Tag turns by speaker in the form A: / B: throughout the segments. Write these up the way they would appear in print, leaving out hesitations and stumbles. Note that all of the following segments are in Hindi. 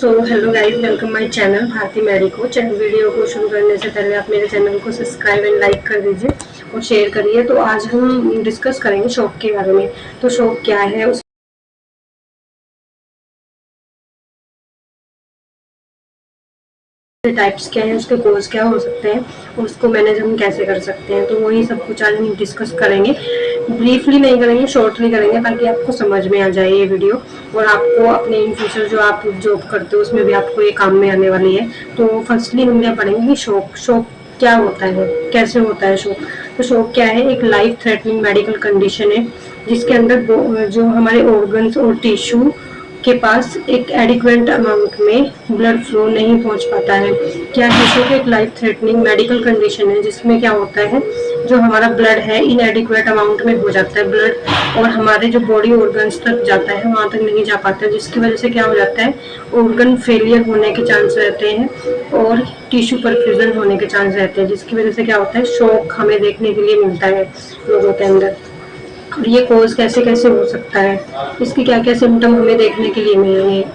A: So hello guys, welcome my channel Bharti Medico. Channel video को शुरू करने से पहले आप मेरे चैनल को सब्सक्राइब एंड लाइक कर दीजिए और शेयर करिए। तो आज हम डिस्कस करेंगे शौक के बारे में। तो शौक क्या है, उस टाइप्स क्या है, उसके गोल्स क्या हो सकते हैं और उसको मैनेज हम कैसे कर सकते हैं। तो वही सब कुछ आज हम डिस्कस करेंगे। ब्रीफली नहीं करेंगे, शॉर्टली करेंगे ताकि आपको समझ में आ जाए ये वीडियो और आपको अपने इन फ्यूचर जो आप जॉब करते हो उसमें भी आपको ये काम में आने वाली है। तो फर्स्टली हम क्या पढ़ेंगे कि शौक क्या होता है, कैसे होता है शौक। तो शौक क्या है, एक लाइफ थ्रेटनिंग मेडिकल कंडीशन है जिसके अंदर जो हमारे ऑर्गन्स और टिश्यू के पास एक एडिक्वेट अमाउंट में ब्लड फ्लो नहीं पहुंच पाता है। क्या है, शौक एक लाइफ थ्रेटनिंग मेडिकल कंडीशन है जिसमें क्या होता है, जो हमारा ब्लड है इनएडिक्वेट अमाउंट में हो जाता है ब्लड और हमारे जो बॉडी ऑर्गन्स तक जाता है वहां तक नहीं जा पाता है, जिसकी वजह से क्या हो जाता है, ऑर्गन फेलियर होने के चांस रहते हैं और टिश्यू परफ्यूजन होने के चांस रहते हैं, जिसकी वजह से क्या होता है, शौक हमें देखने के लिए मिलता है लोगों के अंदर। और ये कोज कैसे कैसे हो सकता है, इसके क्या क्या सिम्टम हमें देखने के लिए मिलेंगे।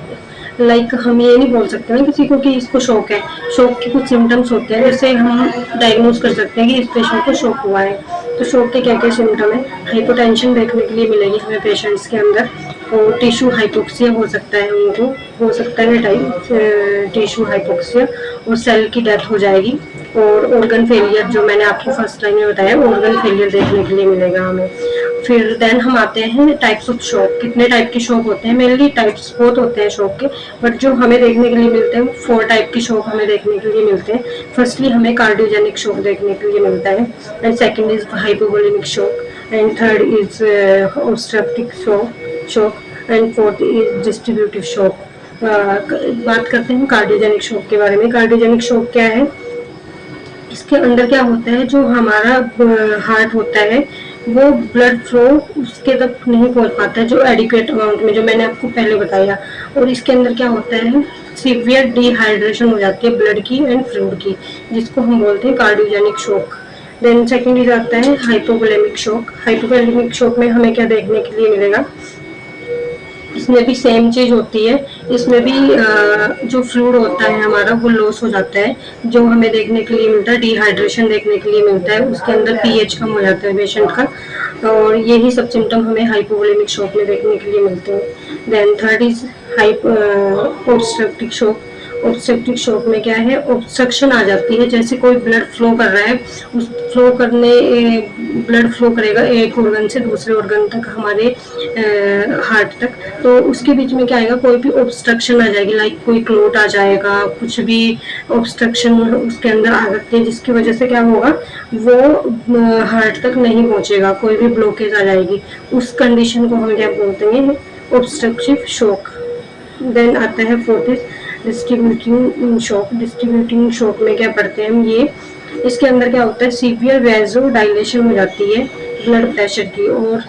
A: लाइक हम ये नहीं बोल सकते ना किसी को कि इसको शौक है। शौक के कुछ सिम्टम्स होते हैं जिससे हम डायग्नोज कर सकते हैं कि इस पेशेंट को शौक हुआ है। तो शौक के क्या क्या सिम्टम है, हाइपोटेंशन देखने के लिए मिलेगी हमें पेशेंट्स के अंदर, और टिश्यू हाइपोक्सिया हो सकता है, उनको हो सकता है टाइप टिश्यू हाइपोक्सिया, और सेल की डेथ हो जाएगी, और ऑर्गन फेलियर जो मैंने आपको फर्स्ट टाइम में बताया, ऑर्गन फेलियर देखने के लिए मिलेगा हमें। फिर देन हम आते हैं टाइप्स ऑफ शौक। कितने टाइप के शौक होते हैं, मेनली टाइप्स बहुत होते हैं शौक के, बट जो हमें देखने के लिए मिलते हैं 4 टाइप के शौक हमें देखने के लिए मिलते हैं। फर्स्टली हमें कार्डियोजेनिक शौक देखने के लिए मिलता है, एंड सेकंड इज हाइपोवोलेमिक शौक, एंड थर्ड इज ऑब्स्ट्रक्टिव शौक, एंड फोर्थ इज डिस्ट्रीब्यूटिव शौक। बात करते हैं कार्डियोजेनिक शौक के बारे में। कार्डियोजेनिक शौक क्या है, इसके अंदर क्या होता है, जो हमारा हार्ट होता है वो ब्लड फ्लो उसके तक नहीं पहुंच पाता है जो एडिक्वेट अमाउंट में, जो मैंने आपको पहले बताया। और इसके अंदर क्या होता है, सीवियर डिहाइड्रेशन हो जाती है ब्लड की एंड फ्लूइड की, जिसको हम बोलते हैं cardiogenic shock. Then second is आता है हाइपोवोलेमिक शॉक। हाइपोवोलेमिक शॉक में हमें क्या देखने के लिए मिलेगा, इसमें भी सेम चीज होती है। इसमें भी जो फ्लूइड होता है हमारा वो लॉस हो जाता है, जो हमें देखने के लिए मिलता है डिहाइड्रेशन देखने के लिए मिलता है, उसके अंदर पीएच कम हो जाता है पेशेंट का, और यही सब सिम्टम हमें हाइपोवोलेमिक शॉक में देखने के लिए मिलते हैं। Then third is obstructive shock. Obstructive shock में क्या है, ऑब्स्ट्रक्शन आ जाती है, जैसे कोई ब्लड फ्लो कर रहा है, उस फ्लो करने ब्लड फ्लो करेगा एक ऑर्गन से दूसरे ऑर्गन तक, हमारे हार्ट तक, तो उसके बीच में क्या आएगा, कोई भी ऑब्स्ट्रक्शन आ जाएगी, लाइक कोई क्लोट आ जाएगा, कुछ भी ऑब्स्ट्रक्शन उसके अंदर आ सकती है, जिसकी वजह से क्या होगा, वो हार्ट तक नहीं पहुंचेगा, कोई भी ब्लॉकेज आ जाएगी। उस कंडीशन को हम क्या बोलते हैं, ऑब्स्ट्रक्टिव शॉक। देन आता है fourth is distributing shock. Distributing shock में क्या पढ़ते हैं हम, ये इसके अंदर क्या होता है, सीवियर वैसो डायलेशन हो जाती है ब्लड प्रेशर की, और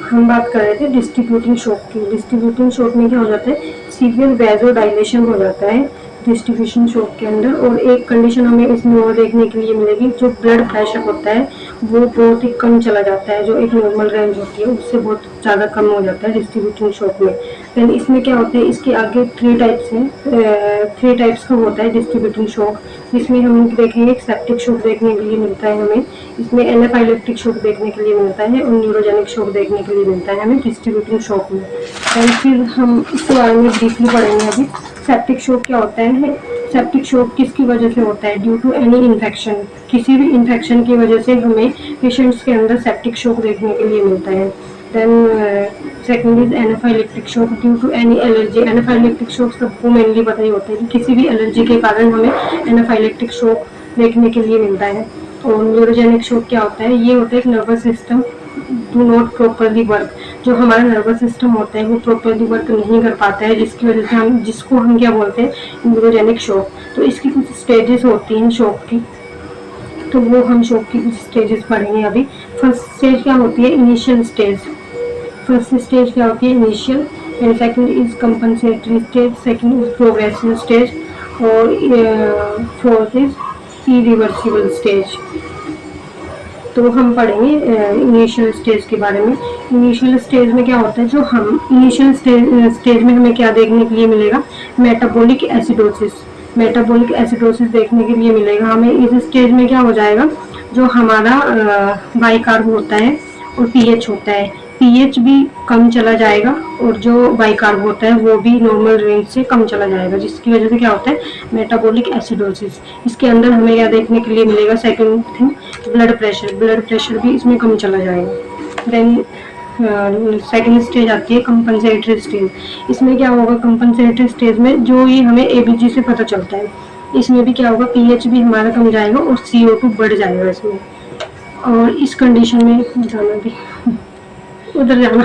A: हम बात कर रहे थे डिस्ट्रीब्यूटिंग शॉक की। डिस्ट्रीब्यूटिंग शॉक में क्या हो जाता है, सीवियर वैसो डायलेशन हो जाता है डिस्ट्रीब्यूशन शॉक के अंदर। और एक कंडीशन हमें इसमें और देखने के लिए मिलेगी, जो ब्लड प्रेशर होता है वो बहुत ही कम चला जाता है, जो एक नॉर्मल रेंज होती है उससे बहुत ज़्यादा कम हो जाता है डिस्ट्रीब्यूटिंग शॉक में। देन इसमें क्या होता है, इसके आगे 3 टाइप्स हैं, 3 टाइप्स का होता है डिस्ट्रीब्यूटिंग शॉक। इसमें हम देखेंगे एक सेप्टिक शॉक देखने के लिए मिलता है हमें, इसमें एनाफाइलेक्टिक शॉक देखने के लिए मिलता है, और न्यूरोजेनिक शॉक देखने के लिए मिलता है हमें डिस्ट्रीब्यूटिंग शॉक में। एंड फिर हम इसके बारे में ब्रीफली पढ़ेंगे अभी। सेप्टिक शॉक क्या होता है, सेप्टिक शॉक किसकी वजह से होता है, ड्यू टू एनी इन्फेक्शन, किसी भी इन्फेक्शन की वजह से हमें पेशेंट्स के अंदर सेप्टिक शॉक देखने के लिए मिलता है। Then second is anaphylactic shock, due to any allergy. Anaphylactic shock सबको मेनली पता ही होता है कि किसी भी एलर्जी के कारण हमें एनाफाइलेक्टिक शॉक देखने के लिए मिलता है। और न्यूरोजेनिक शॉक क्या होता है, ये होता है nervous system do not properly work, जो हमारा नर्वस सिस्टम होता है वो प्रॉपरली वर्क नहीं कर पाता है, जिसकी वजह से जिसको हम क्या बोलते हैं, न्यूरोजेनिक शॉक। तो इसकी कुछ स्टेजेस होती हैं शॉक की, तो वो हम शॉक की कुछ स्टेजेस पढ़ेंगे अभी। फर्स्ट स्टेज क्या होती है, इनिशियल स्टेज। फर्स्ट स्टेज क्या होती है, initial, and second is compensatory stage, second is progressive stage, और फोर्थ इज इरिवर्सिबल स्टेज। तो हम पढ़ेंगे इनिशियल स्टेज के बारे में। इनिशियल स्टेज में क्या होता है, जो हम इनिशियल स्टेज में हमें क्या देखने के लिए मिलेगा, मेटाबॉलिक एसिडोसिस। मेटाबॉलिक एसिडोसिस देखने के लिए मिलेगा हमें। इस स्टेज में क्या हो जाएगा, जो हमारा बाइकार्ब होता है और पीएच होता है, पीएच भी कम चला जाएगा और जो बाइकार्ब होता है वो भी नॉर्मल रेंज से कम चला जाएगा, जिसकी वजह से क्या होता है, मेटाबॉलिक एसिडोसिस। इसके अंदर हमें क्या देखने के लिए मिलेगा, second thing blood pressure. Blood pressure भी इसमें कम चला जाएगा। देन सेकंड स्टेज आती है कंपनसेटरी स्टेज। इसमें क्या होगा, कंपनसेटरी स्टेज में जो ये हमें एबीजी से पता चलता है, इसमें भी क्या होगा, पीएच भी हमारा कम जाएगा और CO2 बढ़ जाएगा इसमें। और इस कंडीशन में जाना भी उधर जाना।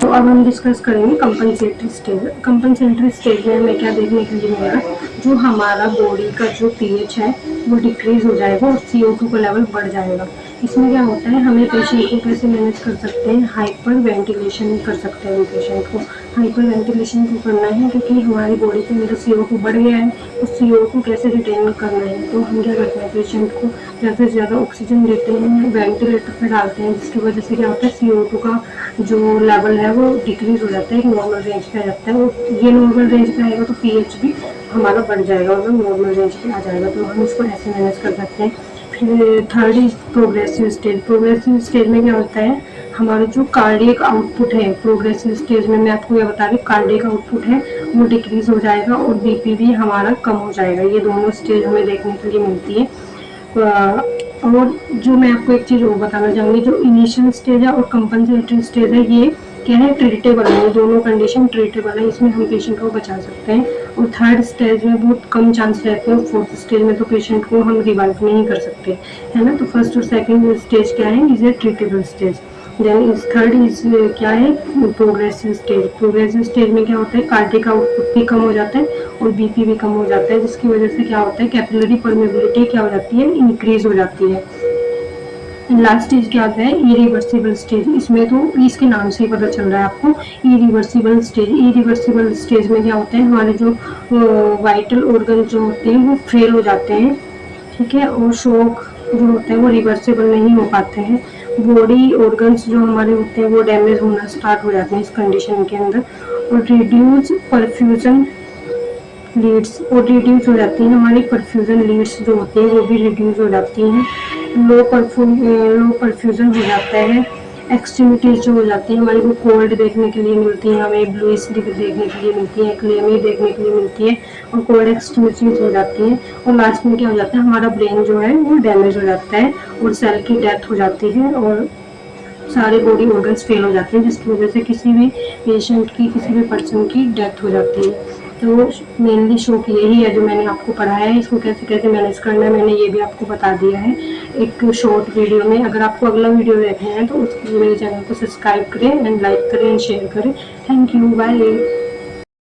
A: तो अब हम डिस्कस करेंगे कंपनसेटरी स्टेज। कंपनसेटरी स्टेज में हमें क्या देखने के लिए मिलेगा, जो हमारा बॉडी का जो पीएच है वो डिक्रीज हो जाएगा और CO2 का लेवल बढ़ जाएगा। इसमें क्या होता है, हमें पेशेंट को कैसे मैनेज कर सकते हैं, हाइपर वेंटिलेशन कर सकते हैं पेशेंट को। हाइपर वेंटिलेशन क्यों करना है, क्योंकि हमारी बॉडी के अंदर CO2 बढ़ गया है, तो CO2 कैसे रिटेन करना है, तो हम क्या करते हैं, पेशेंट को ज़्यादा से ज़्यादा ऑक्सीजन देते हैं, वेंटिलेटर पर डालते हैं, जिसकी वजह से क्या होता है, CO2 का जो लेवल है वो डिक्रीज हो जाता है, एक नॉर्मल रेंज पे आ जाता है। और ये नॉर्मल रेंज पे आएगा तो पीएच भी हमारा बढ़ जाएगा, मतलब नॉर्मल रेंज पे आ जाएगा। तो हम इसको ऐसे मैनेज कर सकते हैं। फिर third is progressive stage. Progressive stage में क्या होता है, हमारा जो कार्डियक आउटपुट है, प्रोग्रेसिव स्टेज में मैं आपको ये बता रही हूँ, कार्डियक आउटपुट है वो डिक्रीज हो जाएगा और बीपी भी हमारा कम हो जाएगा। ये दोनों स्टेज हमें देखने के लिए मिलती है। और जो मैं आपको एक चीज़ और बताना चाहूँगी, जो इनिशियल स्टेज है और कंपनसेटरी स्टेज है, ये क्या है, ट्रीटेबल है। ये दोनों कंडीशन ट्रीटेबल है, इसमें हम पेशेंट को बचा सकते हैं। और थर्ड स्टेज में बहुत कम चांस रहते हैं। फोर्थ स्टेज में तो पेशेंट को हम रिवाइव नहीं कर सकते, है ना। तो फर्स्ट और सेकंड स्टेज क्या है, is a treatable stage. Then इस थर्ड इज क्या है, प्रोग्रेसिव स्टेज। प्रोग्रेसिव स्टेज में क्या होता है, कार्डियक आउटपुट भी कम हो जाता है और बीपी भी कम हो जाता है, जिसकी वजह से क्या होता है, कैपिलरी परमेबिलिटी क्या हो जाती है, इंक्रीज हो जाती है। लास्ट स्टेज क्या आता है, इरिवर्सिबल स्टेज। इसमें तो इसके नाम से ही पता चल रहा है आपको, इरिवर्सिबल स्टेज। इरिवर्सिबल स्टेज में क्या होता है, हमारे जो वाइटल ऑर्गन जो होते हैं वो फेल हो जाते हैं, ठीक है, और शॉक जो होते हैं वो रिवर्सिबल नहीं हो पाते हैं। बॉडी ऑर्गन्स जो हमारे होते हैं वो डैमेज होना स्टार्ट हो जाते हैं इस कंडीशन के अंदर। और रिड्यूस परफ्यूजन लीड्स, और रिड्यूस हो जाती है हमारी परफ्यूजन लीड्स जो होती हैं वो भी रिड्यूस हो जाती हैं। लो परफ्यूजन हो जाता है। एक्सट्रीमिटीज जो हो जाती है हमारी, वो कोल्ड देखने के लिए मिलती है हमें, ब्लूइश देखने के लिए मिलती है, क्लेमी देखने के लिए मिलती है, और कोल्ड एक्सट्रीमिटीज हो जाती है। और लास्ट में क्या हो जाता है, हमारा ब्रेन जो है वो डैमेज हो जाता है और सेल की डेथ हो जाती है और सारे बॉडी ऑर्गन्स फेल हो जाते हैं, जिसकी वजह से किसी भी पेशेंट की, किसी भी पर्सन की डेथ हो जाती है। तो मेनली शौक यही है जो मैंने आपको पढ़ाया है। इसको कैसे कैसे मैनेज करना है मैंने ये भी आपको बता दिया है एक शॉर्ट वीडियो में। अगर आपको अगला वीडियो देखना है तो उसके लिए मेरे चैनल को सब्सक्राइब करें एंड लाइक करें एंड शेयर करें। Thank you, bye.